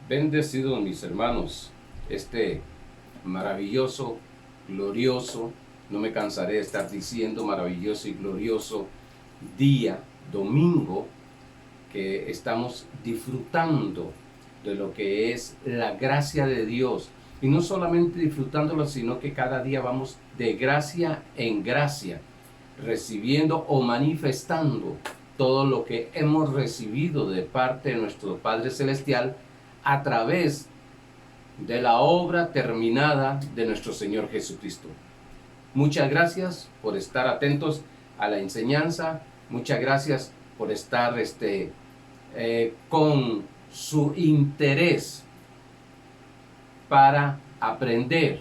Bendecidos mis hermanos, este maravilloso, glorioso, no me cansaré de estar diciendo maravilloso y glorioso día, domingo, que estamos disfrutando de lo que es la gracia de Dios. Y no solamente disfrutándolo, sino que cada día vamos de gracia en gracia, recibiendo o manifestando todo lo que hemos recibido de parte de nuestro Padre Celestial a través de la obra terminada de nuestro Señor Jesucristo. Muchas gracias por estar atentos a la enseñanza. Muchas gracias por estar con su interés para aprender,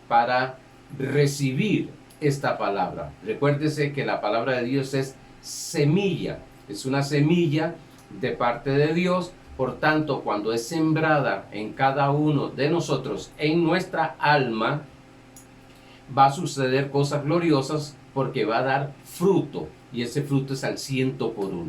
para recibir esta palabra. Recuérdese que la palabra de Dios es semilla, es una semilla de parte de Dios. Por tanto, cuando es sembrada en cada uno de nosotros, en nuestra alma, va a suceder cosas gloriosas porque va a dar fruto, y ese fruto es al 100%.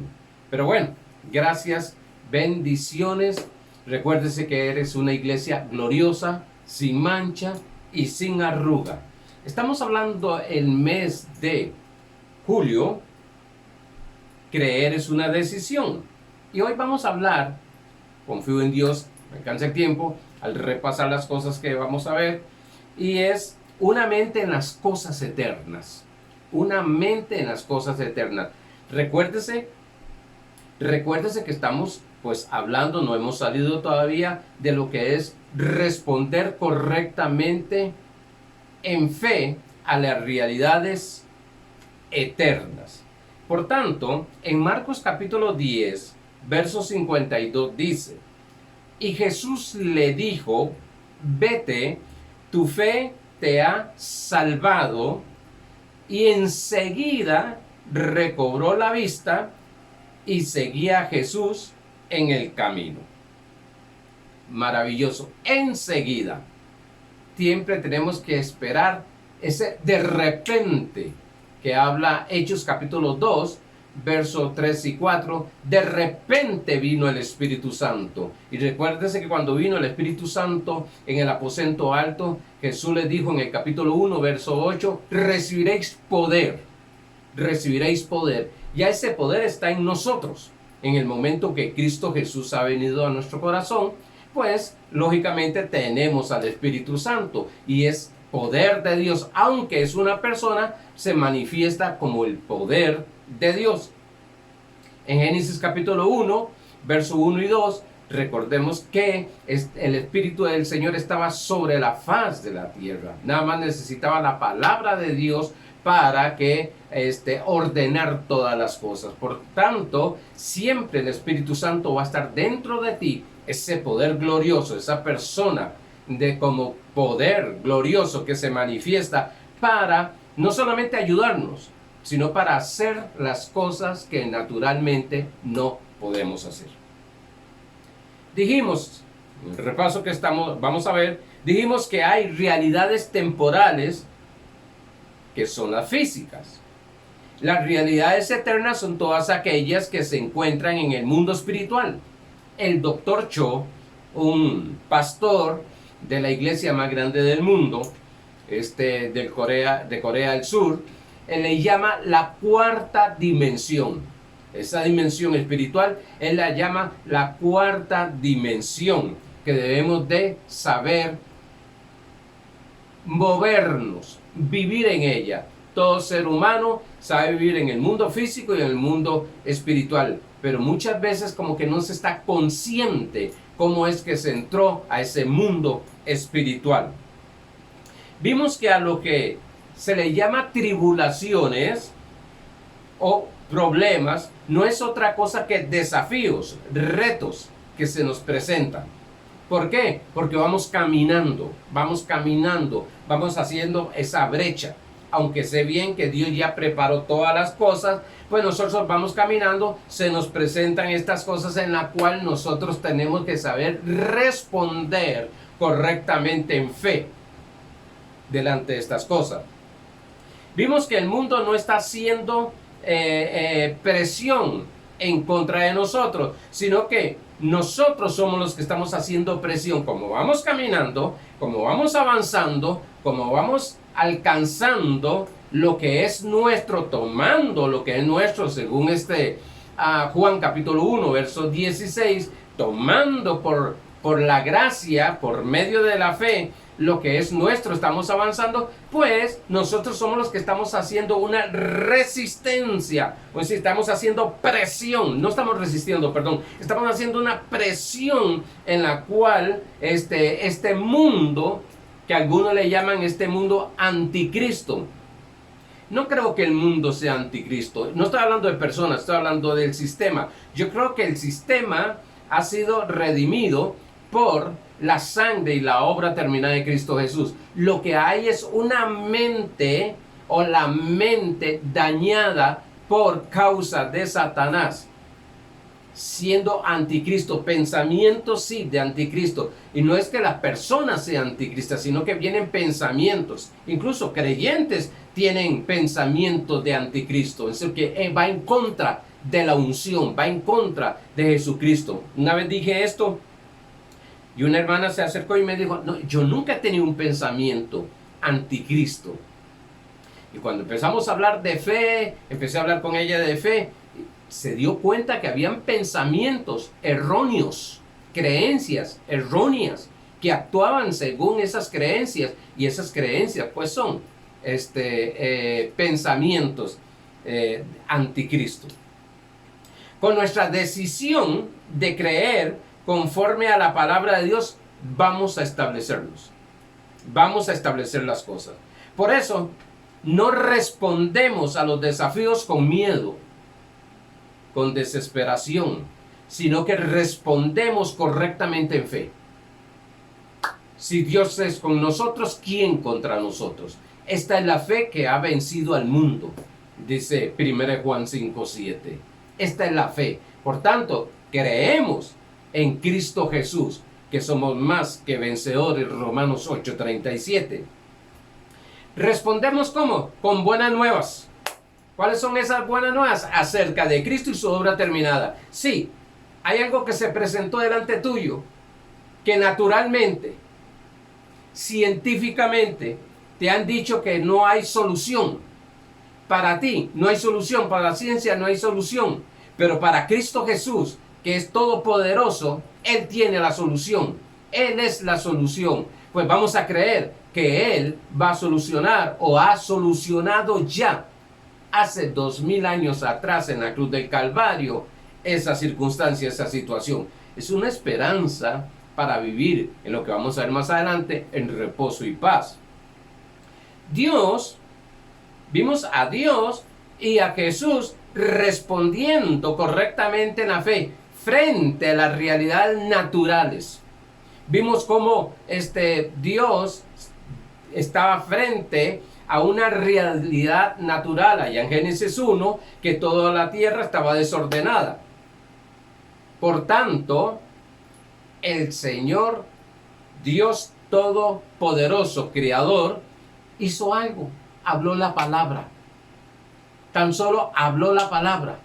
Pero bueno, gracias, bendiciones. Recuérdese que eres una iglesia gloriosa, sin mancha y sin arruga. Estamos hablando el mes de julio. Creer es una decisión. Y hoy vamos a hablar, confío en Dios, me alcanza el tiempo al repasar las cosas que vamos a ver, y es una mente en las cosas eternas. Una mente en las cosas eternas. Recuérdese que estamos pues hablando, no hemos salido todavía de lo que es responder correctamente en fe a las realidades eternas. Por tanto, en Marcos capítulo 10, verso 52 dice: y Jesús le dijo, vete, tu fe te ha salvado. Y enseguida recobró la vista y seguía a Jesús en el camino. Maravilloso. Enseguida. Siempre tenemos que esperar ese de repente que habla Hechos capítulo 2, versos 3 y 4. De repente vino el Espíritu Santo. Y recuérdese que cuando vino el Espíritu Santo en el aposento alto, Jesús le dijo en el capítulo 1, verso 8, recibiréis poder. Recibiréis poder. Ya ese poder está en nosotros. En el momento que Cristo Jesús ha venido a nuestro corazón, pues lógicamente tenemos al Espíritu Santo, y es poder de Dios. Aunque es una persona, se manifiesta como el poder de Dios. En Génesis capítulo 1, verso 1 y 2, recordemos que el Espíritu del Señor estaba sobre la faz de la tierra. Nada más necesitaba la palabra de Dios para que ordenar todas las cosas. Por tanto, siempre el Espíritu Santo va a estar dentro de ti, ese poder glorioso, esa persona de como poder glorioso que se manifiesta para no solamente ayudarnos, sino para hacer las cosas que naturalmente no podemos hacer. Dijimos, en el repaso que vamos a ver, dijimos que hay realidades temporales que son las físicas. Las realidades eternas son todas aquellas que se encuentran en el mundo espiritual. El Dr. Cho, un pastor de la iglesia más grande del mundo, de Corea del Sur, él le llama la cuarta dimensión. Esa dimensión espiritual, él la llama la cuarta dimensión, que debemos de saber movernos, vivir en ella. Todo ser humano sabe vivir en el mundo físico y en el mundo espiritual, pero muchas veces como que no se está consciente cómo es que se entró a ese mundo espiritual. Vimos que a lo que se le llama tribulaciones o problemas no es otra cosa que desafíos, retos que se nos presentan. ¿Por qué? Porque vamos caminando, vamos haciendo esa brecha. Aunque sé bien que Dios ya preparó todas las cosas, pues nosotros vamos caminando, se nos presentan estas cosas en las cuales nosotros tenemos que saber responder correctamente en fe delante de estas cosas. Vimos que el mundo no está haciendo presión en contra de nosotros, sino que nosotros somos los que estamos haciendo presión. Como vamos caminando, como vamos avanzando, como vamos alcanzando lo que es nuestro, tomando lo que es nuestro, según Juan capítulo 1, verso 16, tomando por la gracia, por medio de la fe, lo que es nuestro, estamos avanzando, pues nosotros somos los que estamos haciendo una resistencia, pues estamos haciendo presión, no estamos resistiendo, perdón, estamos haciendo una presión en la cual este mundo, que algunos le llaman este mundo anticristo. No creo que el mundo sea anticristo, no estoy hablando de personas, estoy hablando del sistema. Yo creo que el sistema ha sido redimido por la sangre y la obra terminada de Cristo Jesús. Lo que hay es una mente o la mente dañada por causa de Satanás, siendo anticristo, pensamientos sí de anticristo. Y no es que la persona sea anticrista, sino que vienen pensamientos. Incluso creyentes tienen pensamientos de anticristo. Es decir, que va en contra de la unción, va en contra de Jesucristo. Una vez dije esto y una hermana se acercó y me dijo, no, yo nunca he tenido un pensamiento anticristo. Y cuando empezamos a hablar de fe, empecé a hablar con ella de fe, se dio cuenta que habían pensamientos erróneos, creencias erróneas, que actuaban según esas creencias, y esas creencias pues son pensamientos anticristo. Con nuestra decisión de creer conforme a la palabra de Dios, vamos a establecerlos. Vamos a establecer las cosas. Por eso, no respondemos a los desafíos con miedo, con desesperación, sino que respondemos correctamente en fe. Si Dios es con nosotros, ¿quién contra nosotros? Esta es la fe que ha vencido al mundo, dice 1 Juan 5:7. Esta es la fe. Por tanto, creemos en Cristo Jesús, que somos más que vencedores, Romanos 8:37. Respondemos ¿cómo? Con buenas nuevas. ¿Cuáles son esas buenas nuevas? Acerca de Cristo y su obra terminada. Sí, hay algo que se presentó delante tuyo, que naturalmente, científicamente, te han dicho que no hay solución. Para ti no hay solución, para la ciencia no hay solución, pero para Cristo Jesús, que es todopoderoso, Él tiene la solución. Él es la solución. Pues vamos a creer que Él va a solucionar o ha solucionado ya hace 2000 años atrás en la cruz del Calvario esa circunstancia, esa situación. Es una esperanza para vivir en lo que vamos a ver más adelante en reposo y paz. Vimos a Dios y a Jesús respondiendo correctamente en la fe frente a las realidades naturales. Vimos cómo Dios estaba frente a una realidad natural, allá en Génesis 1, que toda la tierra estaba desordenada. Por tanto, el Señor, Dios Todopoderoso, Creador, hizo algo, habló la palabra. Tan solo habló la palabra,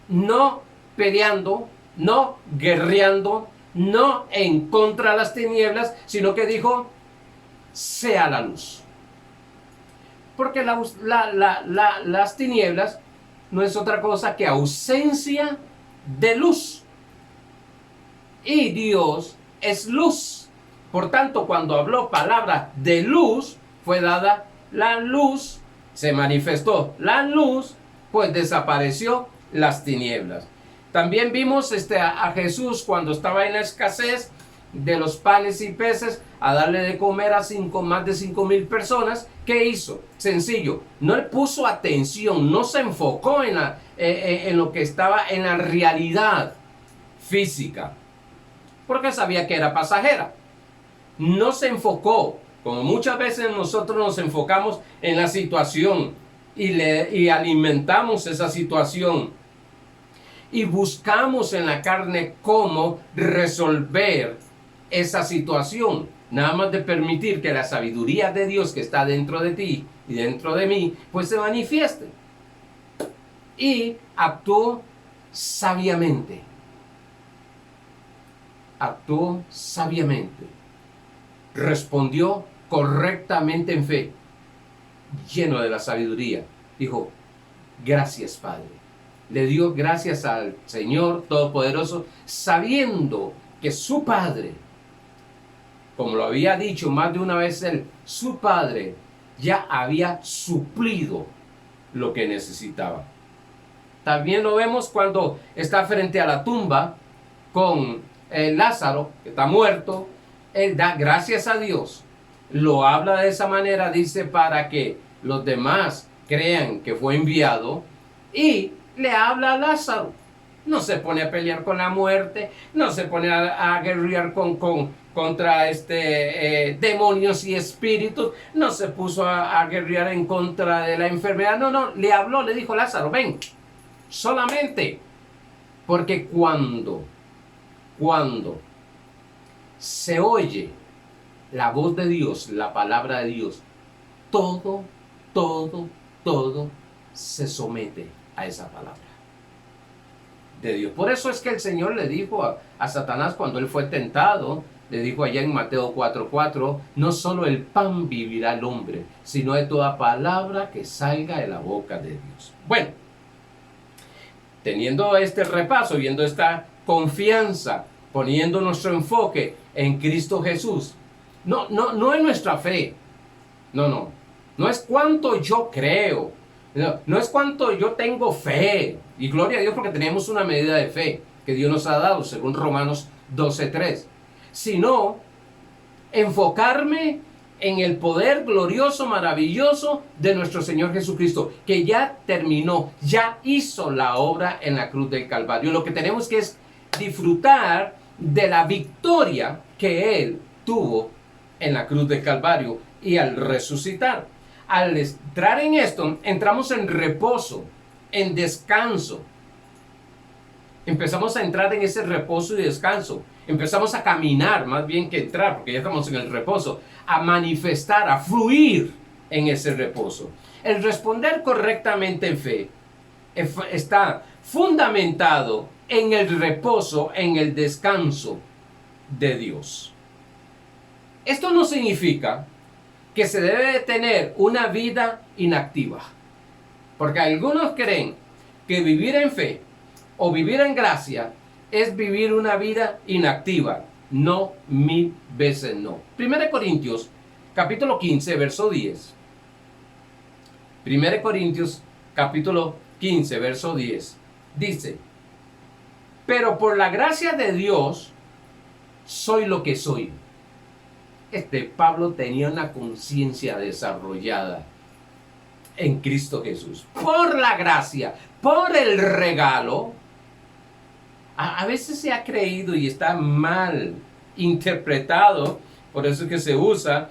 no peleando, no guerreando, no en contra de las tinieblas, sino que dijo, sea la luz. Porque las tinieblas no es otra cosa que ausencia de luz. Y Dios es luz. Por tanto, cuando habló palabra de luz, fue dada la luz, se manifestó la luz, pues desapareció las tinieblas. También vimos a Jesús cuando estaba en la escasez de los panes y peces, a darle de comer a más de 5,000 personas. ¿Qué hizo? Sencillo, no le puso atención, no se enfocó en lo que estaba en la realidad física, porque sabía que era pasajera. No se enfocó, como muchas veces nosotros nos enfocamos en la situación y alimentamos esa situación y buscamos en la carne cómo resolver esa situación, nada más de permitir que la sabiduría de Dios que está dentro de ti y dentro de mí, pues se manifieste. Y actuó sabiamente. actuó sabiamente, respondió correctamente en fe, lleno de la sabiduría. Dijo, gracias, Padre. Le dio gracias al Señor Todopoderoso, sabiendo que su Padre, como lo había dicho más de una vez él, su Padre ya había suplido lo que necesitaba. También lo vemos cuando está frente a la tumba con Lázaro, que está muerto. Él da gracias a Dios. Lo habla de esa manera, dice, para que los demás crean que fue enviado. Y le habla a Lázaro. No se pone a pelear con la muerte, no se pone a guerrear contra demonios y espíritus, no se puso a guerrear en contra de la enfermedad. No, le habló, le dijo, Lázaro, ven. Solamente porque cuando se oye la voz de Dios, la palabra de Dios, todo se somete a esa palabra de Dios. Por eso es que el Señor le dijo a Satanás cuando él fue tentado, le dijo allá en Mateo 4:4, no solo el pan vivirá el hombre, sino de toda palabra que salga de la boca de Dios. Bueno, teniendo este repaso, viendo esta confianza, poniendo nuestro enfoque en Cristo Jesús, no en nuestra fe, no es cuánto yo creo, no es cuánto yo tengo fe, y gloria a Dios porque tenemos una medida de fe que Dios nos ha dado, según Romanos 12:3, sino enfocarme en el poder glorioso, maravilloso de nuestro Señor Jesucristo, que ya terminó, ya hizo la obra en la cruz del Calvario. Lo que tenemos que es disfrutar de la victoria que Él tuvo en la cruz del Calvario y al resucitar. Al entrar en esto, entramos en reposo, en descanso. Empezamos a entrar en ese reposo y descanso. Empezamos a caminar, más bien que entrar, porque ya estamos en el reposo, a manifestar, a fluir en ese reposo. El responder correctamente en fe está fundamentado en el reposo, en el descanso de Dios. Esto no significa que se debe tener una vida inactiva, porque algunos creen que vivir en fe o vivir en gracia es vivir una vida inactiva. No, 1000 veces no. 1 Corintios capítulo 15 verso 10. 1 Corintios capítulo 15 verso 10 dice, pero por la gracia de Dios soy lo que soy. Pablo tenía una conciencia desarrollada en Cristo Jesús. Por la gracia, por el regalo. A veces se ha creído y está mal interpretado, por eso es que se usa,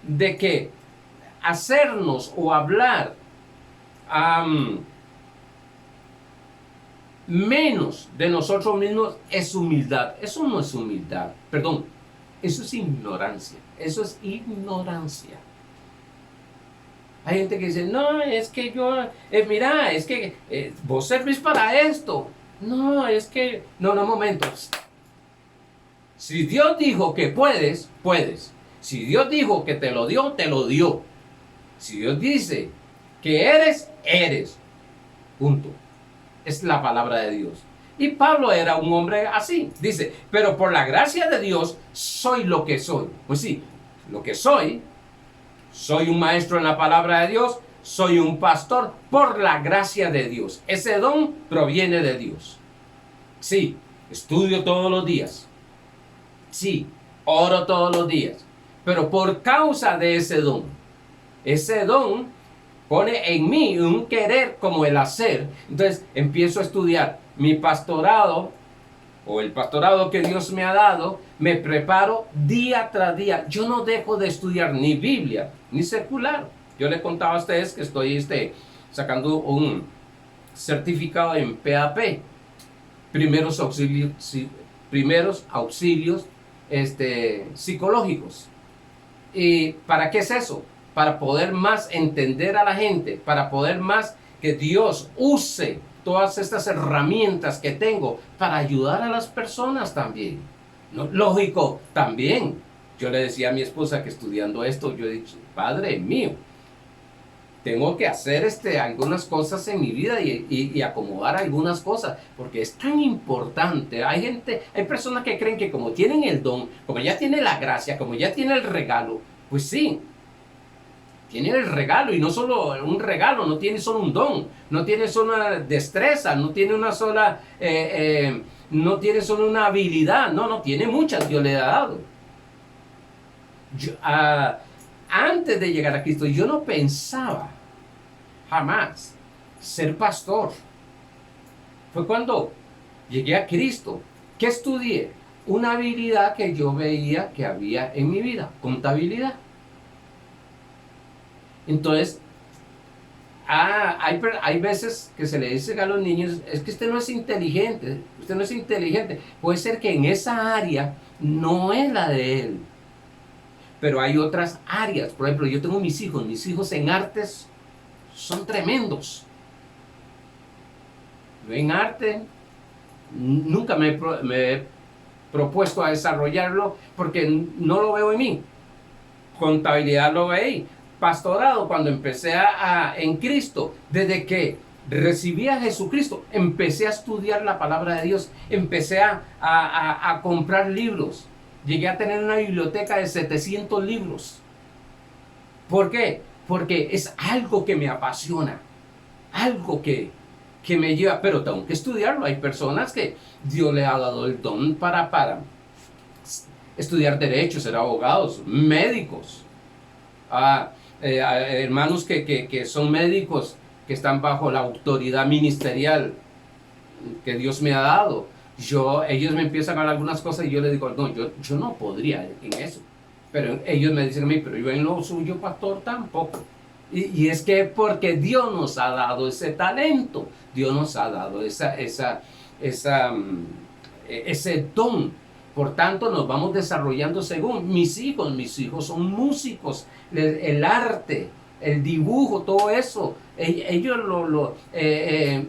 de que hacernos o hablar menos de nosotros mismos es humildad. Eso no es humildad, perdón, eso es ignorancia. Eso es ignorancia. Hay gente que dice, no, es que yo, mira, es que vos servís para esto. No, es que, no, momentos. Si Dios dijo que puedes, puedes. Si Dios dijo que te lo dio, te lo dio. Si Dios dice que eres, eres. Punto. Es la palabra de Dios. Y Pablo era un hombre así. Dice, pero por la gracia de Dios soy lo que soy. Pues sí, lo que soy un maestro en la palabra de Dios, soy un pastor por la gracia de Dios. Ese don proviene de Dios. Sí, estudio todos los días. Sí, oro todos los días. Pero por causa de ese don pone en mí un querer como el hacer. Entonces empiezo a estudiar mi pastorado o el pastorado que Dios me ha dado, me preparo día tras día. Yo no dejo de estudiar ni Biblia, ni secular. Yo les contaba a ustedes que estoy sacando un certificado en PAP, primeros auxilios psicológicos. ¿Y para qué es eso? Para poder más entender a la gente, para poder más que Dios use todas estas herramientas que tengo para ayudar a las personas también. No, lógico, también. Yo le decía a mi esposa que estudiando esto, yo he dicho, Padre mío, tengo que hacer algunas cosas en mi vida y acomodar algunas cosas, porque es tan importante. Hay personas que creen que como tienen el don, como ya tienen la gracia, como ya tienen el regalo, pues sí, tienen el regalo y no solo un regalo, no tiene solo un don, no tiene solo una destreza, no tiene una sola, no tiene solo una habilidad, no, tiene muchas, Dios le ha dado. Yo, antes de llegar a Cristo, yo no pensaba jamás ser pastor. Fue cuando llegué a Cristo que estudié una habilidad que yo veía que había en mi vida, contabilidad. Entonces, hay veces que se le dice a los niños, es que usted no es inteligente, usted no es inteligente. Puede ser que en esa área no es la de él, pero hay otras áreas. Por ejemplo, yo tengo mis hijos en artes son tremendos. Yo en arte nunca me he propuesto a desarrollarlo porque no lo veo en mí. Contabilidad lo veí. Pastorado, cuando empecé en Cristo, desde que recibí a Jesucristo, empecé a estudiar la palabra de Dios, empecé a comprar libros. Llegué a tener una biblioteca de 700 libros. ¿Por qué? Porque es algo que me apasiona, algo que me lleva, pero tengo que estudiarlo. Hay personas que Dios le ha dado el don para estudiar derecho, ser abogados, médicos, hermanos que son médicos, que están bajo la autoridad ministerial que Dios me ha dado. Ellos me empiezan a hablar algunas cosas y yo les digo, no, yo no podría en eso. Pero ellos me dicen a mí, pero yo en lo suyo, pastor, tampoco. Y es que porque Dios nos ha dado ese talento, Dios nos ha dado ese don. Por tanto, nos vamos desarrollando según mis hijos son músicos, el arte, el dibujo, todo eso. Ellos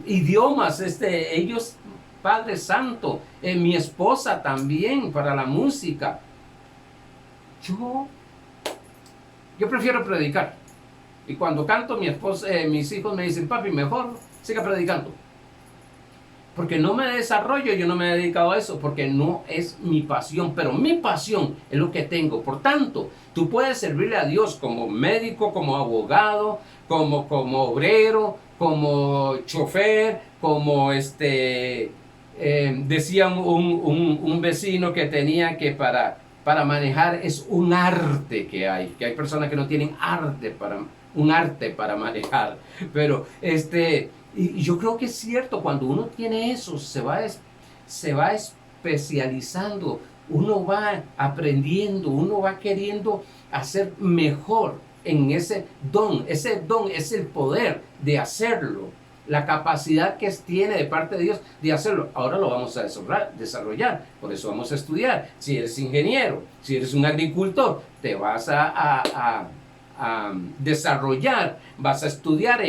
idiomas, ellos, Padre Santo, mi esposa también para la música. Yo prefiero predicar. Y cuando canto, mis hijos me dicen, papi, mejor siga predicando. Porque no me desarrollo, yo no me he dedicado a eso, porque no es mi pasión, pero mi pasión es lo que tengo. Por tanto, tú puedes servirle a Dios como médico, como abogado, como obrero, como chofer, como decía un vecino que tenía que para manejar es un arte que hay personas que no tienen un arte para manejar, pero y yo creo que es cierto, cuando uno tiene eso, se va especializando, uno va aprendiendo, uno va queriendo hacer mejor en ese don es el poder de hacerlo, la capacidad que tiene de parte de Dios de hacerlo. Ahora lo vamos a desarrollar, por eso vamos a estudiar. Si eres ingeniero, si eres un agricultor, te vas a desarrollar, vas a estudiar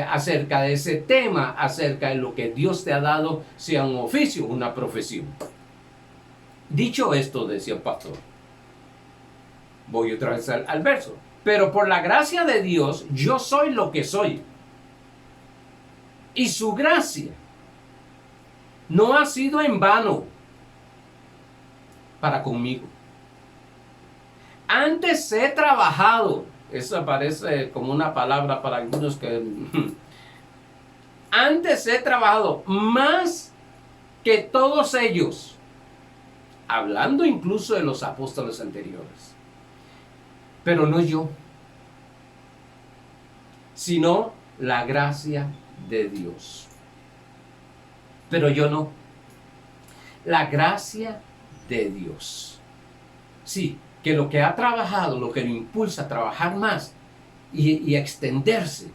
acerca de ese tema, acerca de lo que Dios te ha dado, sea un oficio, una profesión. Dicho esto, decía el pastor, voy otra vez al verso, pero por la gracia de Dios, yo soy lo que soy. Y su gracia no ha sido en vano para conmigo. Antes he trabajado, eso parece como una palabra para algunos que... Antes he trabajado más que todos ellos, hablando incluso de los apóstoles anteriores. Pero no yo, sino la gracia de Dios. Pero yo no. La gracia de Dios. Sí, que lo que ha trabajado, lo que lo impulsa a trabajar más y extenderse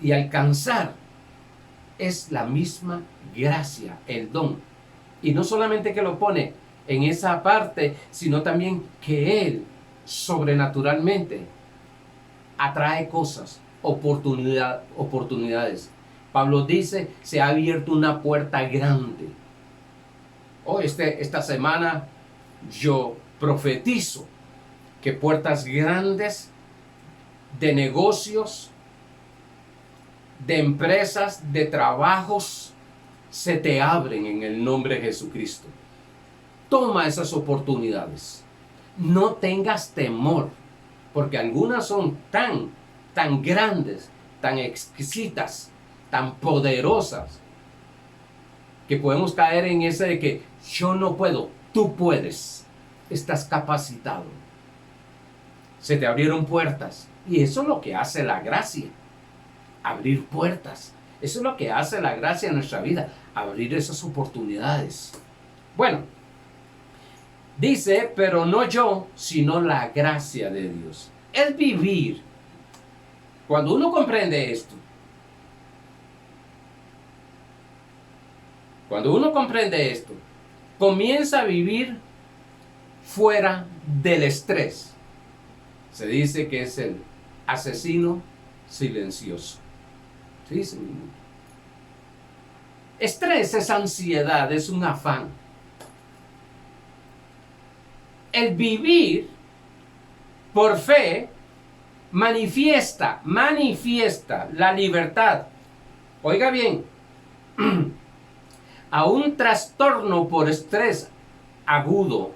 y alcanzar es la misma gracia, el don. Y no solamente que lo pone en esa parte, sino también que Él sobrenaturalmente atrae cosas, oportunidades. Pablo dice, se ha abierto una puerta grande. esta semana yo profetizo que puertas grandes de negocios, de empresas, de trabajos, se te abren en el nombre de Jesucristo. Toma esas oportunidades. No tengas temor, porque algunas son tan grandes, tan exquisitas, tan poderosas, que podemos caer en ese de que yo no puedo, tú puedes, estás capacitado. Se te abrieron puertas, y eso es lo que hace la gracia, abrir puertas. Eso es lo que hace la gracia en nuestra vida, abrir esas oportunidades. Bueno, dice, pero no yo, sino la gracia de Dios. Es vivir. Cuando uno comprende esto, comienza a vivir fuera del estrés. Se dice que es el asesino silencioso. ¿Sí? Estrés es ansiedad, es un afán. El vivir por fe manifiesta la libertad. Oiga bien, a un trastorno por estrés agudo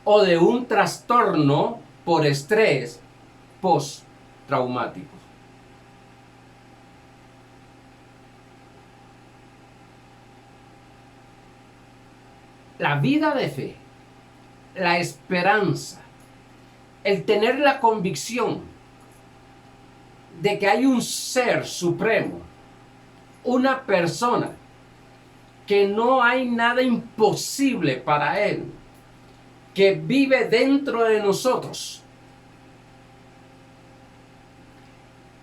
o de un trastorno por estrés postraumático. La vida de fe, la esperanza, el tener la convicción de que hay un ser supremo, una persona, que no hay nada imposible para él, que vive dentro de nosotros,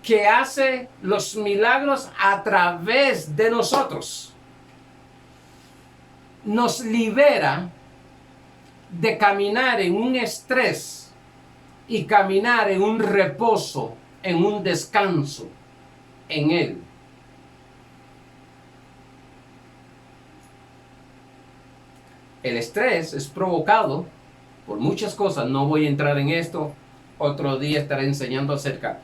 que hace los milagros a través de nosotros, nos libera de caminar en un estrés y caminar en un reposo, en un descanso en Él. El estrés es provocado por muchas cosas. No voy a entrar en esto. Otro día estaré enseñando acerca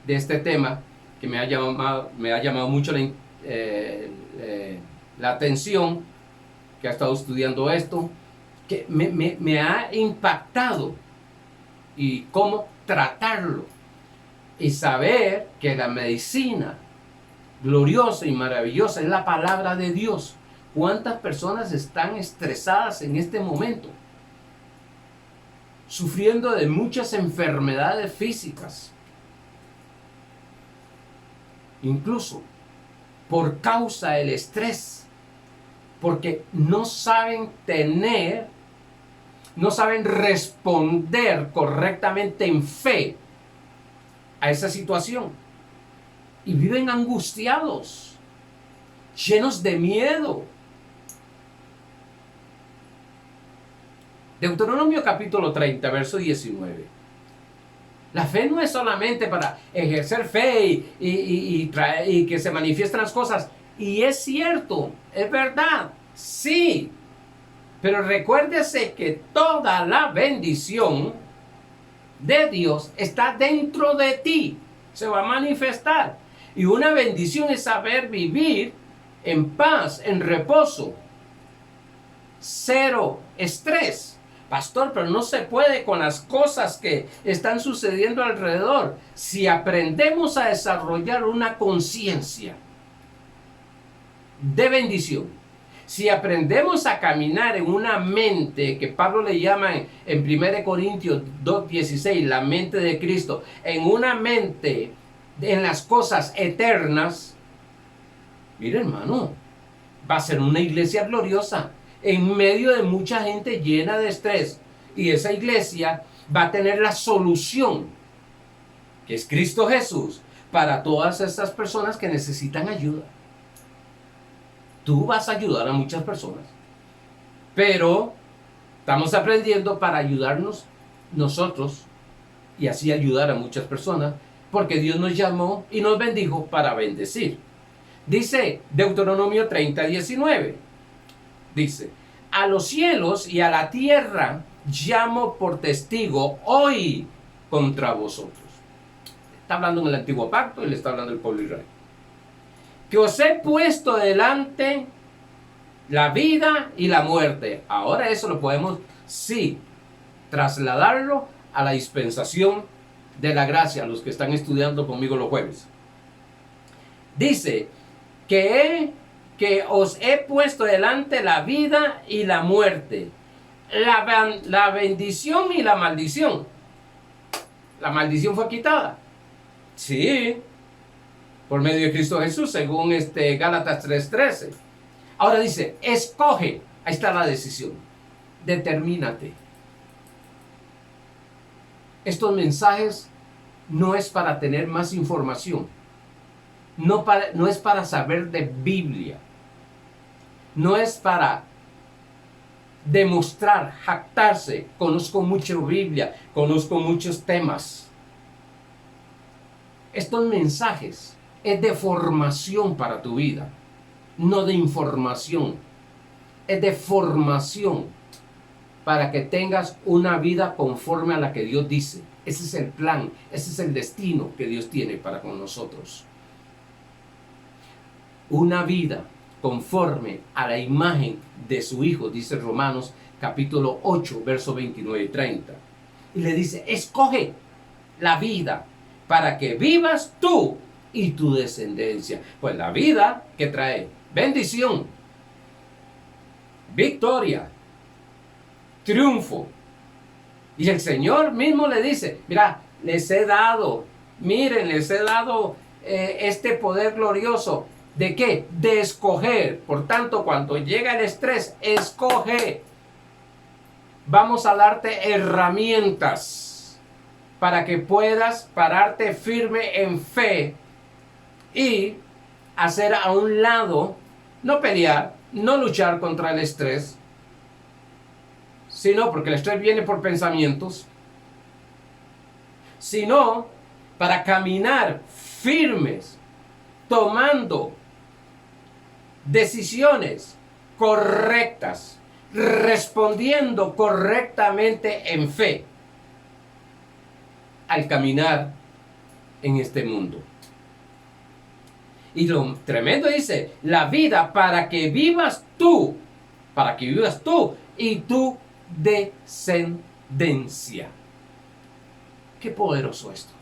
de este tema que me ha llamado mucho la atención, que ha estado estudiando esto, que me ha impactado, y cómo tratarlo, y saber que la medicina gloriosa y maravillosa es la palabra de Dios. ¿Cuántas personas están estresadas en este momento? Sufriendo de muchas enfermedades físicas. Incluso por causa del estrés. Porque no saben responder correctamente en fe a esa situación. Y viven angustiados, llenos de miedo. Deuteronomio capítulo 30, verso 19. La fe no es solamente para ejercer fe y que se manifiesten las cosas. Y es cierto, es verdad, sí. Pero recuérdese que toda la bendición de Dios está dentro de ti. Se va a manifestar. Y una bendición es saber vivir en paz, en reposo. Cero estrés. Pastor, pero no se puede con las cosas que están sucediendo alrededor. Si aprendemos a desarrollar una conciencia de bendición, si aprendemos a caminar en una mente que Pablo le llama en 1 Corintios 2:16, la mente de Cristo, en una mente en las cosas eternas, mire hermano, va a ser una iglesia gloriosa en medio de mucha gente llena de estrés, y esa iglesia va a tener la solución, que es Cristo Jesús, para todas estas personas que necesitan ayuda. Tú vas a ayudar a muchas personas, pero estamos aprendiendo para ayudarnos nosotros y así ayudar a muchas personas, porque Dios nos llamó y nos bendijo para bendecir. Dice Deuteronomio 30:19. Dice: a los cielos y a la tierra llamo por testigo hoy contra vosotros. Está hablando en el antiguo pacto y le está hablando el pueblo de Israel. Que os he puesto delante la vida y la muerte. Ahora eso lo podemos, sí, trasladarlo a la dispensación de la gracia, los que están estudiando conmigo los jueves. Dice que os he puesto delante la vida y la muerte, la bendición y la maldición. La maldición fue quitada. Sí, por medio de Cristo Jesús, según Gálatas 3:13. Ahora dice, escoge. Ahí está la decisión. Determínate. Estos mensajes no es para tener más información. No es para saber de Biblia. No es para demostrar, jactarse. Conozco mucho Biblia, conozco muchos temas. Estos mensajes es de formación para tu vida, no de información. Es de formación para que tengas una vida conforme a la que Dios dice. Ese es el plan, ese es el destino que Dios tiene para con nosotros. Una vida conforme a la imagen de su Hijo, dice Romanos capítulo 8, verso 29 y 30. Y le dice, escoge la vida para que vivas tú y tu descendencia. Pues la vida que trae bendición, victoria, triunfo. Y el Señor mismo le dice, mira, les he dado, miren, les he dado este poder glorioso. ¿De qué? De escoger. Por tanto, cuando llega el estrés, escoge. Vamos a darte herramientas para que puedas pararte firme en fe y hacer a un lado, no pelear, no luchar contra el estrés, sino porque el estrés viene por pensamientos, sino para caminar firmes, tomando decisiones correctas, respondiendo correctamente en fe al caminar en este mundo. Y lo tremendo dice, la vida para que vivas tú y tu descendencia. Qué poderoso esto.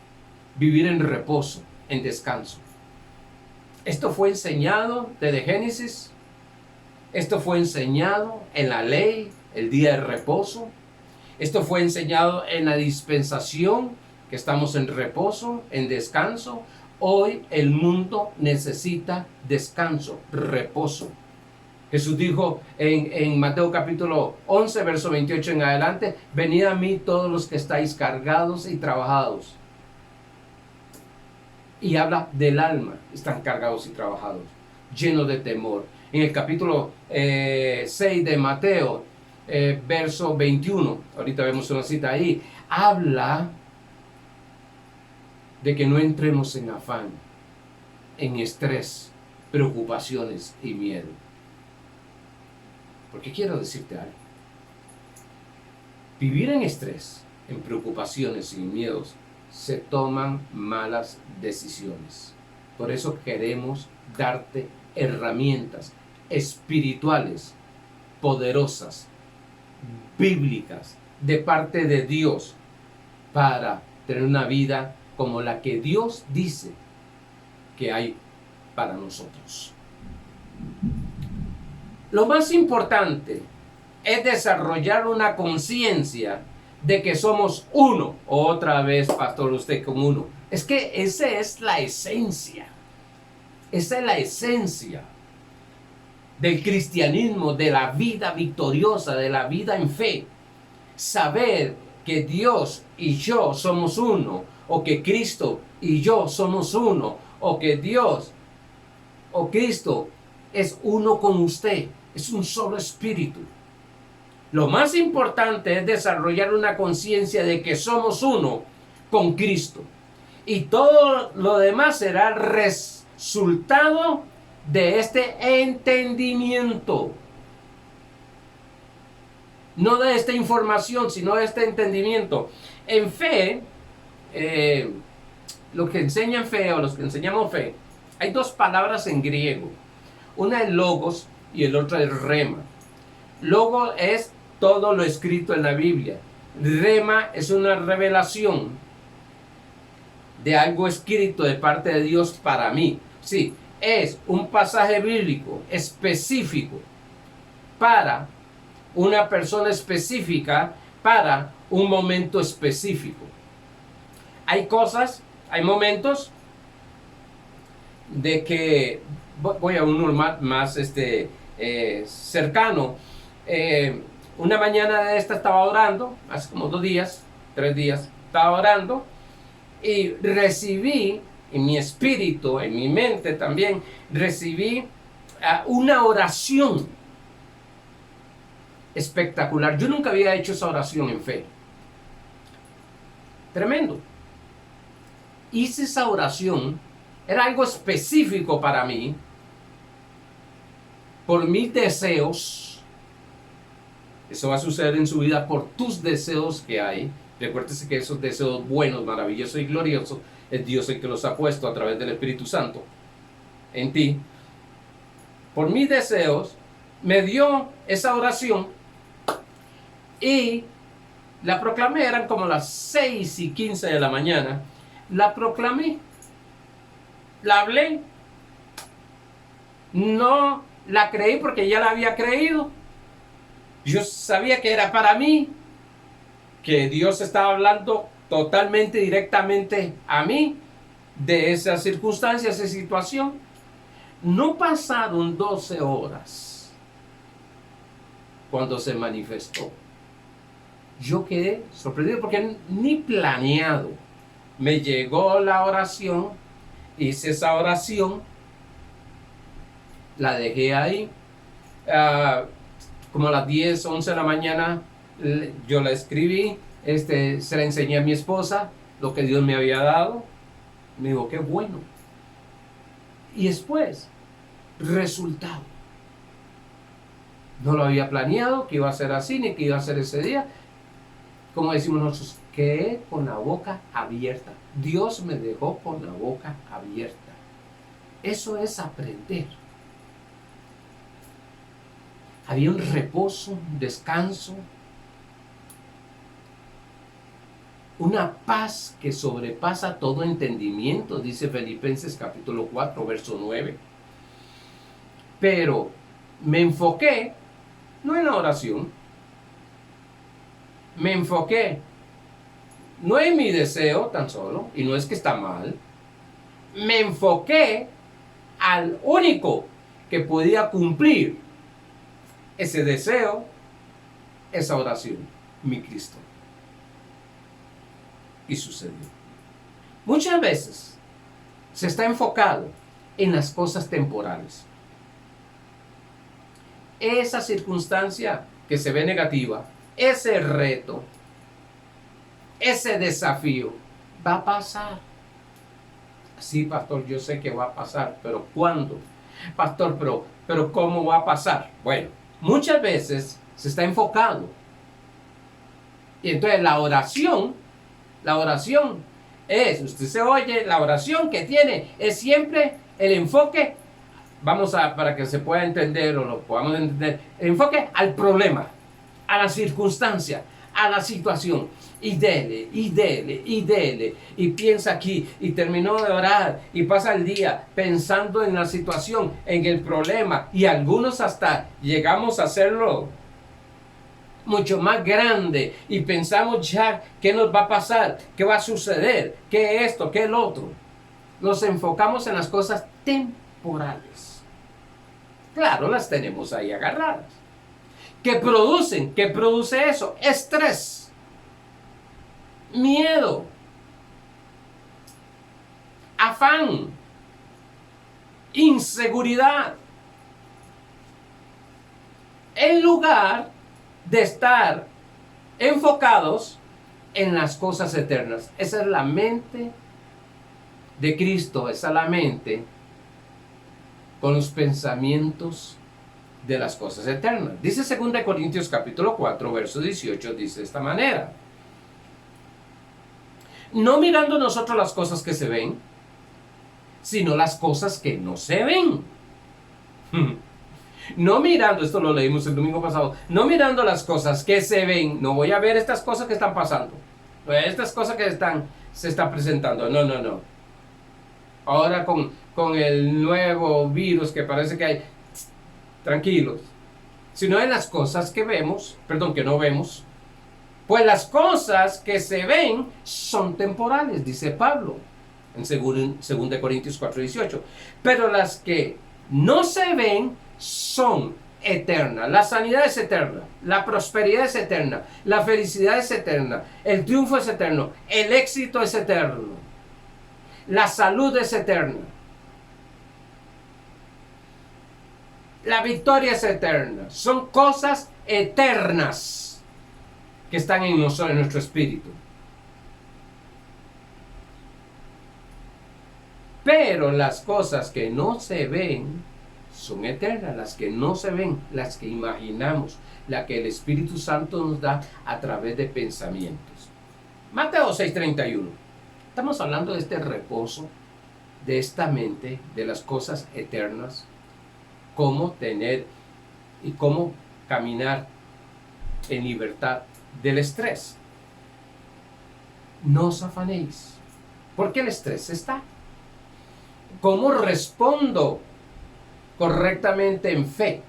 Vivir en reposo, en descanso. Esto fue enseñado desde Génesis. Esto fue enseñado en la ley, el día de reposo. Esto fue enseñado en la dispensación, que estamos en reposo, en descanso. Hoy el mundo necesita descanso, reposo. Jesús dijo en Mateo capítulo 11, verso 28 en adelante, venid a mí todos los que estáis cargados y trabajados. Y habla del alma, están cargados y trabajados, llenos de temor. En el capítulo 6 de Mateo, verso 21, ahorita vemos una cita ahí, habla de que no entremos en afán, en estrés, preocupaciones y miedo. Porque quiero decirte algo. Vivir en estrés, en preocupaciones y miedos, se toman malas decisiones. Por eso queremos darte herramientas espirituales, poderosas, bíblicas, de parte de Dios, para tener una vida como la que Dios dice que hay para nosotros. Lo más importante es desarrollar una conciencia de que somos uno. Otra vez, pastor, usted con uno. Es que esa es la esencia. Esa es la esencia del cristianismo, de la vida victoriosa, de la vida en fe. Saber que Dios y yo somos uno, o que Cristo y yo somos uno, o que Dios o Cristo es uno con usted, es un solo espíritu. Lo más importante es desarrollar una conciencia de que somos uno con Cristo. Y todo lo demás será resultado de este entendimiento. no de esta información, sino de este entendimiento. En fe, lo que enseñan fe o los que enseñamos fe, hay dos palabras en griego. Una es logos y el otro es rema. Logo es todo lo escrito en la Biblia. Rema es una revelación de algo escrito de parte de Dios para mí. Sí, es un pasaje bíblico específico para una persona específica, para un momento específico. Hay cosas, hay momentos de que, voy a uno más cercano. Una mañana de esta estaba orando, hace como 2 días, 3 días, estaba orando y recibí en mi espíritu, en mi mente también, recibí una oración espectacular. Yo nunca había hecho esa oración en fe. Tremendo. Hice esa oración, era algo específico para mí, por mis deseos. Eso va a suceder en su vida por tus deseos que hay. Recuérdese que esos deseos buenos, maravillosos y gloriosos es Dios el que los ha puesto a través del Espíritu Santo en ti. Por mis deseos me dio esa oración y la proclamé. Eran como las 6:15 de la mañana. La proclamé, la hablé. No la creí porque ya la había creído. Yo sabía que era para mí, que Dios estaba hablando totalmente, directamente a mí de esa circunstancia, esa situación. No pasaron 12 horas cuando se manifestó. Yo quedé sorprendido porque ni planeado. Me llegó la oración, hice esa oración, la dejé ahí. Como a las 10, 11 de la mañana, yo la escribí, se la enseñé a mi esposa, lo que Dios me había dado. Me dijo, qué bueno. Y después, resultado. No lo había planeado, que iba a ser así, ni que iba a ser ese día. Como decimos nosotros, quedé con la boca abierta. Dios me dejó con la boca abierta. Eso es aprender. Había un reposo, un descanso, una paz que sobrepasa todo entendimiento, dice Filipenses capítulo 4, verso 9. Pero me enfoqué, no en la oración, me enfoqué, no en mi deseo tan solo, y no es que está mal, me enfoqué al único que podía cumplir ese deseo, esa oración, mi Cristo. Y sucedió. Muchas veces se está enfocado en las cosas temporales. Esa circunstancia que se ve negativa, ese reto, ese desafío, va a pasar. Sí, pastor, yo sé que va a pasar, pero ¿cuándo? Pastor, pero ¿cómo va a pasar? Bueno, muchas veces se está enfocado. Y entonces la oración es, usted se oye, la oración que tiene es siempre el enfoque, para que se pueda entender o lo podamos entender, el enfoque al problema, a la circunstancia, a la situación. Y dele, y dele, y dele, y piensa aquí, y terminó de orar, y pasa el día pensando en la situación, en el problema, y algunos hasta llegamos a hacerlo mucho más grande, y pensamos ya qué nos va a pasar, qué va a suceder, qué esto, qué el otro. Nos enfocamos en las cosas temporales. Claro, las tenemos ahí agarradas. ¿Qué producen? ¿Qué produce eso? Estrés. Miedo, afán, inseguridad, en lugar de estar enfocados en las cosas eternas. Esa es la mente de Cristo, esa es la mente con los pensamientos de las cosas eternas. Dice 2 Corintios capítulo 4, verso 18, dice de esta manera: no mirando nosotros las cosas que se ven, sino las cosas que no se ven. No mirando, esto lo leímos el domingo pasado, no mirando las cosas que se ven, no voy a ver estas cosas que están pasando, estas cosas que se están presentando, no. Ahora con el nuevo virus que parece que hay, tranquilos, sino en las cosas que vemos, que no vemos, pues las cosas que se ven son temporales, dice Pablo en 2 Corintios 4:18, pero las que no se ven son eternas. La sanidad es eterna, la prosperidad es eterna, la felicidad es eterna, el triunfo es eterno, el éxito es eterno, la salud es eterna, la victoria es eterna. Son cosas eternas que están en nosotros, en nuestro espíritu. Pero las cosas que no se ven son eternas, las que no se ven, las que imaginamos, la que el Espíritu Santo nos da a través de pensamientos. Mateo 6:31. Estamos hablando de este reposo, de esta mente, de las cosas eternas, cómo tener y cómo caminar en libertad del estrés. No os afanéis, porque el estrés está. ¿Cómo respondo correctamente en fe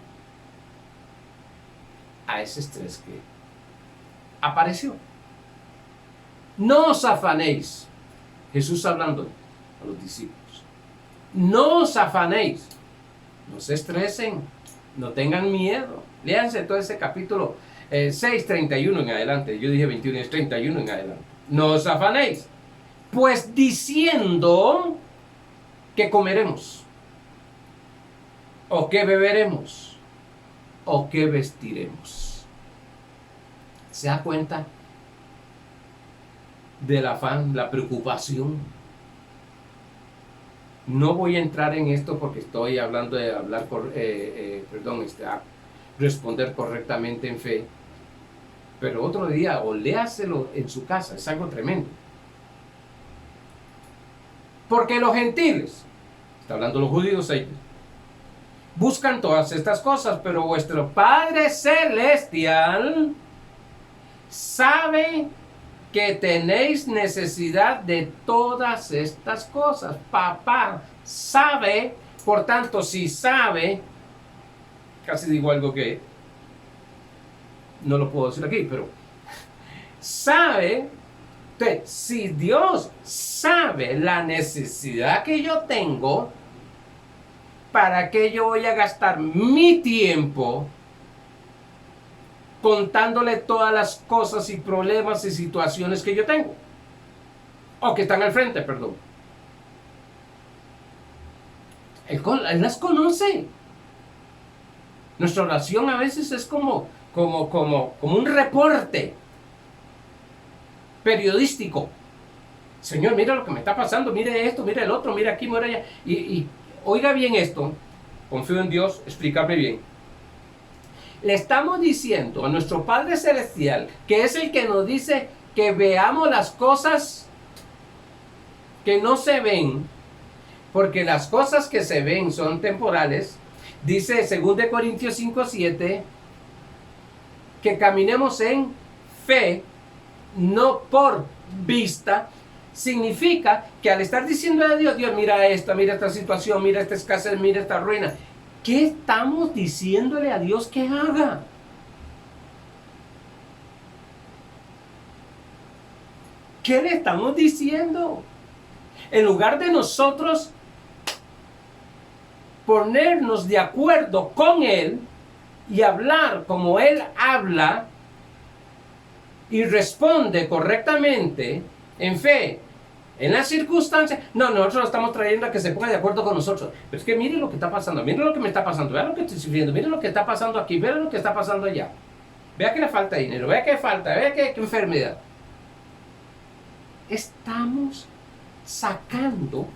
a ese estrés que apareció? No os afanéis. Jesús hablando a los discípulos. No os afanéis. No se estresen. No tengan miedo. Léanse todo ese capítulo 6:31 en adelante. Yo dije 21, es 31 en adelante. No os afanéis, pues diciendo ¿qué comeremos? ¿O qué beberemos? ¿O qué vestiremos? ¿Se da cuenta del afán, la preocupación? No voy a entrar en esto porque estoy hablando de responder correctamente en fe. Pero otro día, o léaselo en su casa, es algo tremendo. Porque los gentiles, está hablando los judíos ellos, buscan todas estas cosas, pero vuestro Padre Celestial sabe que tenéis necesidad de todas estas cosas. Papá sabe, por tanto, si sabe, casi digo algo que no lo puedo decir aquí, pero sabe. Entonces, si Dios sabe la necesidad que yo tengo, ¿para qué yo voy a gastar mi tiempo contándole todas las cosas y problemas y situaciones que yo tengo? O que están al frente, perdón. Él las conoce. Nuestra oración a veces es como un reporte periodístico. Señor, mira lo que me está pasando, mire esto, mire el otro, mire aquí, mire allá. Y oiga bien esto, confío en Dios, explícame bien. Le estamos diciendo a nuestro Padre Celestial, que es el que nos dice que veamos las cosas que no se ven, porque las cosas que se ven son temporales. Dice 2 Corintios 5:7 que caminemos en fe, no por vista. Significa que al estar diciendo a Dios, Dios, mira esta situación, mira esta escasez, mira esta ruina, ¿qué estamos diciéndole a Dios que haga? ¿Qué le estamos diciendo? En lugar de nosotros ponernos de acuerdo con Él y hablar como Él habla y responde correctamente en fe, en las circunstancias, no, nosotros lo estamos trayendo a que se ponga de acuerdo con nosotros. Pero es que mire lo que está pasando, mire lo que me está pasando, vea lo que estoy sufriendo, mire lo que está pasando aquí, vea lo que está pasando allá. Vea que le falta dinero, vea que falta, vea que enfermedad. Estamos sacando,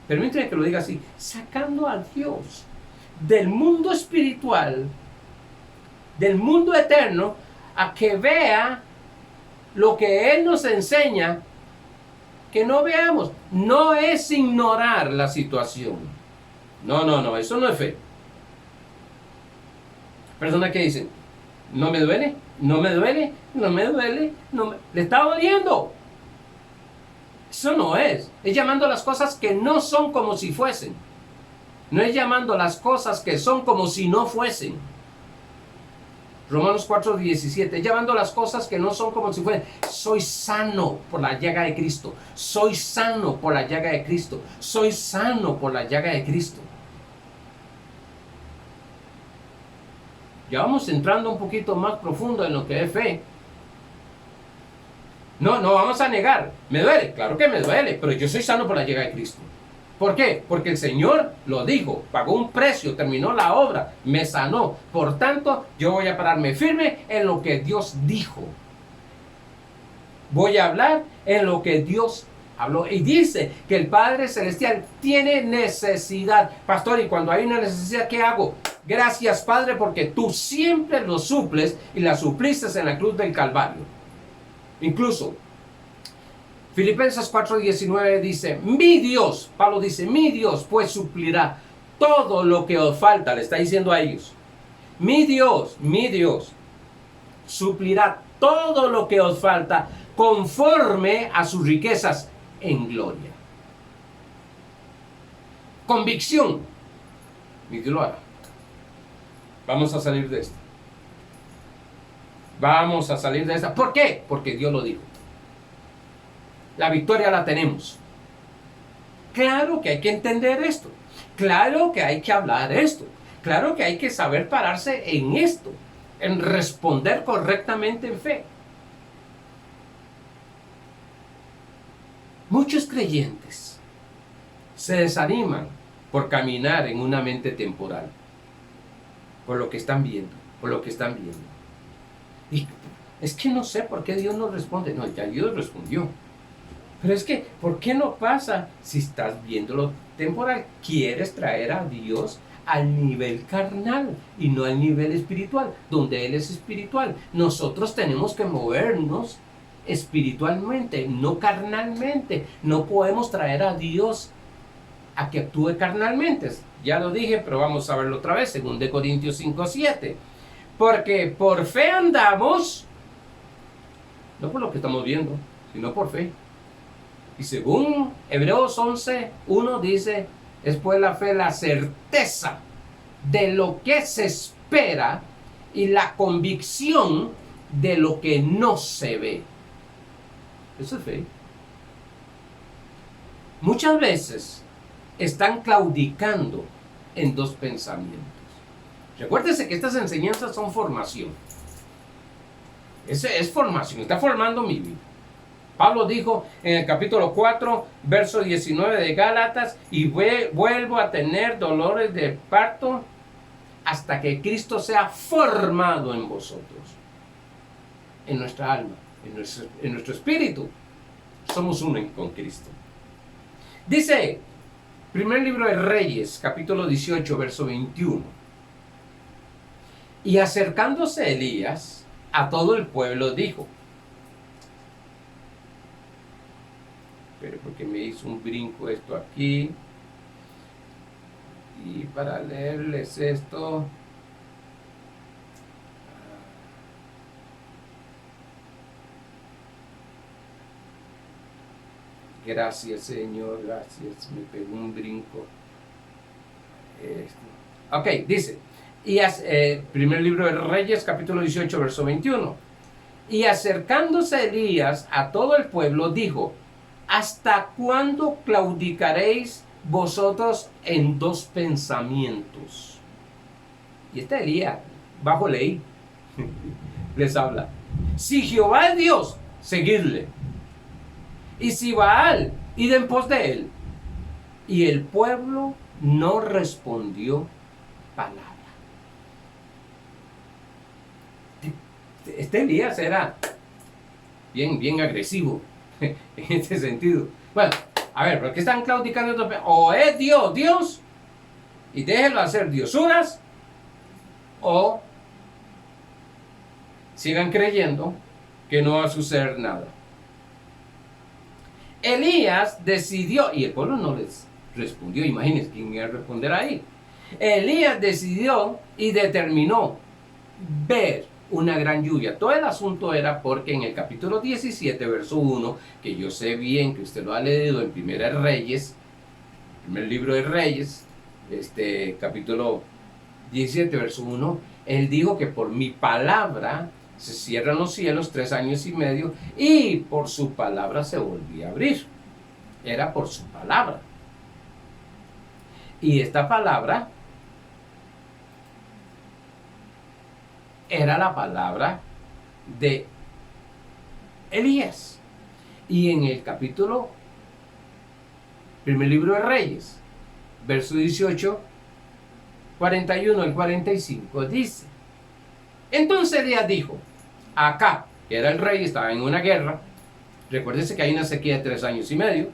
permíteme que lo diga así, sacando a Dios del mundo espiritual, del mundo eterno, a que vea lo que Él nos enseña, que no veamos. No es ignorar la situación. No, eso no es fe. Personas que dicen, no me duele, no me duele, no me duele, le está doliendo. Eso no es. Es llamando a las cosas que no son como si fuesen. No es llamando a las cosas que son como si no fuesen. Romanos 4:17, llamando a las cosas que no son como si fuesen. Soy sano por la llaga de Cristo. Soy sano por la llaga de Cristo. Soy sano por la llaga de Cristo. Ya vamos entrando un poquito más profundo en lo que es fe. No vamos a negar. ¿Me duele? Claro que me duele, pero yo soy sano por la llaga de Cristo. ¿Por qué? Porque el Señor lo dijo, pagó un precio, terminó la obra, me sanó. Por tanto, yo voy a pararme firme en lo que Dios dijo. Voy a hablar en lo que Dios habló. Y dice que el Padre Celestial tiene necesidad. Pastor, y cuando hay una necesidad, ¿qué hago? Gracias, Padre, porque tú siempre lo suples y la supliste en la cruz del Calvario. Incluso, Filipenses 4:19 dice, mi Dios, Pablo dice, mi Dios pues suplirá todo lo que os falta, le está diciendo a ellos. Mi Dios suplirá todo lo que os falta conforme a sus riquezas en gloria. Convicción. Mi Dios lo hará. Vamos a salir de esto. Vamos a salir de esta. ¿Por qué? Porque Dios lo dijo. La victoria la tenemos. Claro que hay que entender esto. Claro que hay que hablar esto. Claro que hay que saber pararse en esto. En responder correctamente en fe. Muchos creyentes se desaniman por caminar en una mente temporal. Por lo que están viendo. Por lo que están viendo. Y es que no sé por qué Dios no responde. No, ya Dios respondió. Pero es que, ¿por qué no pasa si estás viendo lo temporal? Quieres traer a Dios al nivel carnal y no al nivel espiritual, donde Él es espiritual. Nosotros tenemos que movernos espiritualmente, no carnalmente. No podemos traer a Dios a que actúe carnalmente. Ya lo dije, pero vamos a verlo otra vez, 2 Corintios 5:7. Porque por fe andamos, no por lo que estamos viendo, sino por fe. Y según Hebreos 11:1 dice, es pues la fe la certeza de lo que se espera y la convicción de lo que no se ve. Eso es fe. Muchas veces están claudicando en dos pensamientos. Recuérdese que estas enseñanzas son formación. Es formación, está formando mi vida. Pablo dijo en el capítulo 4, verso 19 de Gálatas, y vuelvo a tener dolores de parto hasta que Cristo sea formado en vosotros, en nuestra alma, en nuestro espíritu. Somos uno con Cristo. Dice, primer libro de Reyes, capítulo 18, verso 21. Y acercándose Elías a todo el pueblo dijo, pero porque me hizo un brinco esto aquí, y para leerles esto, gracias Señor, gracias, me pegó un brinco. Ok, dice, primer libro de Reyes, capítulo 18, verso 21. Y acercándose Elías a todo el pueblo, dijo, ¿hasta cuándo claudicaréis vosotros en dos pensamientos? Y Elías, bajo ley, les habla. Si Jehová es Dios, seguidle. Y si Baal, id en pos de él. Y el pueblo no respondió palabra. Elías era bien agresivo en este sentido. Bueno, a ver, ¿por qué están claudicando? O es Dios, y déjenlo hacer diosuras, o sigan creyendo que no va a suceder nada. Elías decidió, y el pueblo no les respondió, imagínense quién iba a responder ahí. Elías decidió y determinó ver una gran lluvia. Todo el asunto era porque en el capítulo 17, verso 1, que yo sé bien que usted lo ha leído en Primera de Reyes, primer libro de Reyes, capítulo 17, verso 1, él dijo que por mi palabra se cierran los cielos 3 años y medio, y por su palabra se volvía a abrir. Era por su palabra. Y esta palabra era la palabra de Elías. Y en el capítulo, primer libro de Reyes, verso 18, 41 al 45, dice: entonces Elías dijo, Acab, que era el rey, estaba en una guerra, recuérdese que hay una sequía de 3 años y medio,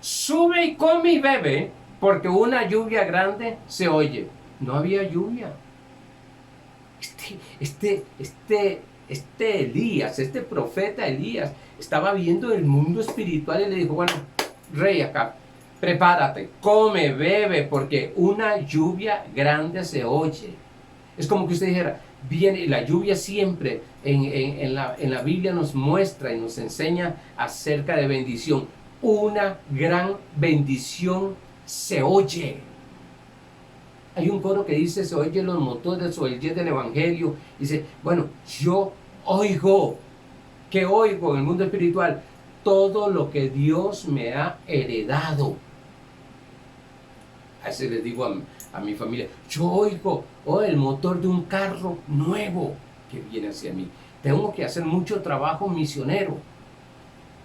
sube y come y bebe, porque una lluvia grande se oye. No había lluvia. Elías, este profeta Elías, estaba viendo el mundo espiritual y le dijo: bueno, rey Acab, prepárate, come, bebe, porque una lluvia grande se oye. Es como que usted dijera, viene la lluvia siempre en la Biblia nos muestra y nos enseña acerca de bendición. Una gran bendición se oye. Hay un coro que dice: se oyen los motores, o el jet del evangelio. Dice, bueno, yo oigo. ¿Qué oigo en el mundo espiritual? Todo lo que Dios me ha heredado. A veces les digo a mi familia, yo oigo el motor de un carro nuevo que viene hacia mí. Tengo que hacer mucho trabajo misionero.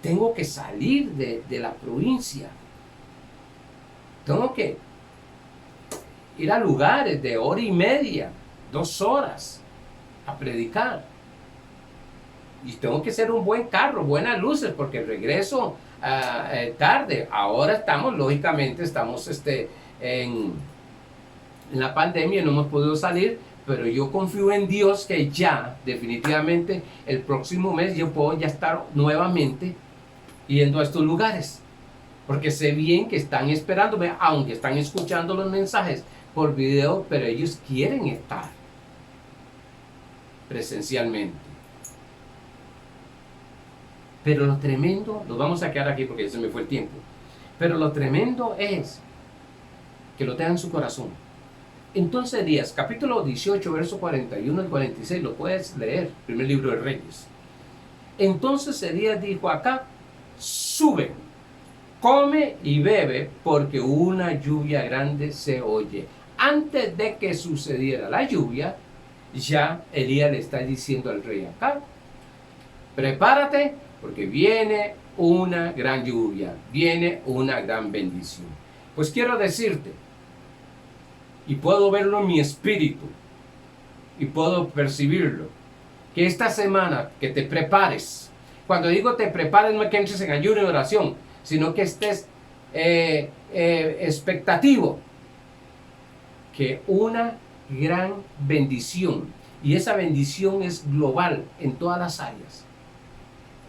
Tengo que salir de la provincia. Tengo que ir a lugares de 1 hora y media, 2 horas a predicar. Y tengo que ser un buen carro, buenas luces, porque regreso tarde. Ahora estamos, lógicamente, en la pandemia, no hemos podido salir, pero yo confío en Dios que ya, definitivamente, el próximo mes yo puedo ya estar nuevamente yendo a estos lugares. Porque sé bien que están esperándome, aunque están escuchando los mensajes por video, pero ellos quieren estar presencialmente. Pero lo tremendo, nos vamos a quedar aquí porque ya se me fue el tiempo, pero lo tremendo es que lo tengan en su corazón. Entonces Elías, capítulo 18, verso 41 al 46, lo puedes leer, primer libro de Reyes. Entonces Elías dijo: acá, sube, come y bebe, porque una lluvia grande se oye. Antes de que sucediera la lluvia, ya Elías le está diciendo al rey Acab: prepárate, porque viene una gran lluvia, viene una gran bendición. Pues quiero decirte, y puedo verlo en mi espíritu, y puedo percibirlo, que esta semana que te prepares, cuando digo te prepares, no es que entres en ayuno y oración, sino que estés expectativo, que una gran bendición, y esa bendición es global en todas las áreas,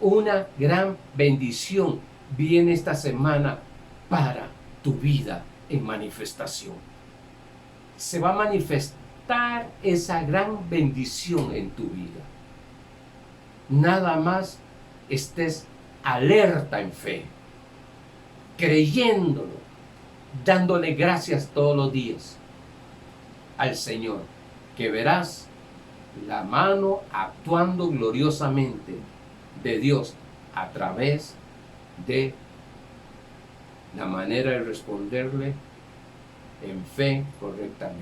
una gran bendición viene esta semana para tu vida en manifestación. Se va a manifestar esa gran bendición en tu vida. Nada más estés alerta en fe, creyéndolo, dándole gracias todos los días al Señor, que verás la mano actuando gloriosamente de Dios a través de la manera de responderle en fe correctamente.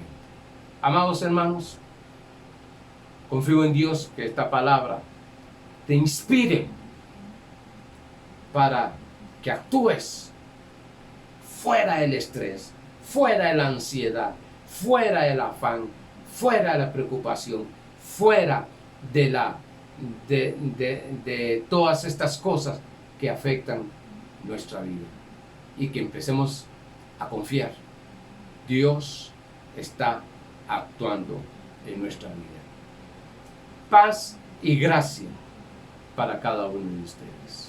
Amados hermanos, confío en Dios que esta palabra te inspire para que actúes fuera del estrés, fuera de la ansiedad, fuera del afán, fuera de la preocupación, fuera de todas estas cosas que afectan nuestra vida, y que empecemos a confiar Dios está actuando en nuestra vida. Paz y gracia para cada uno de ustedes.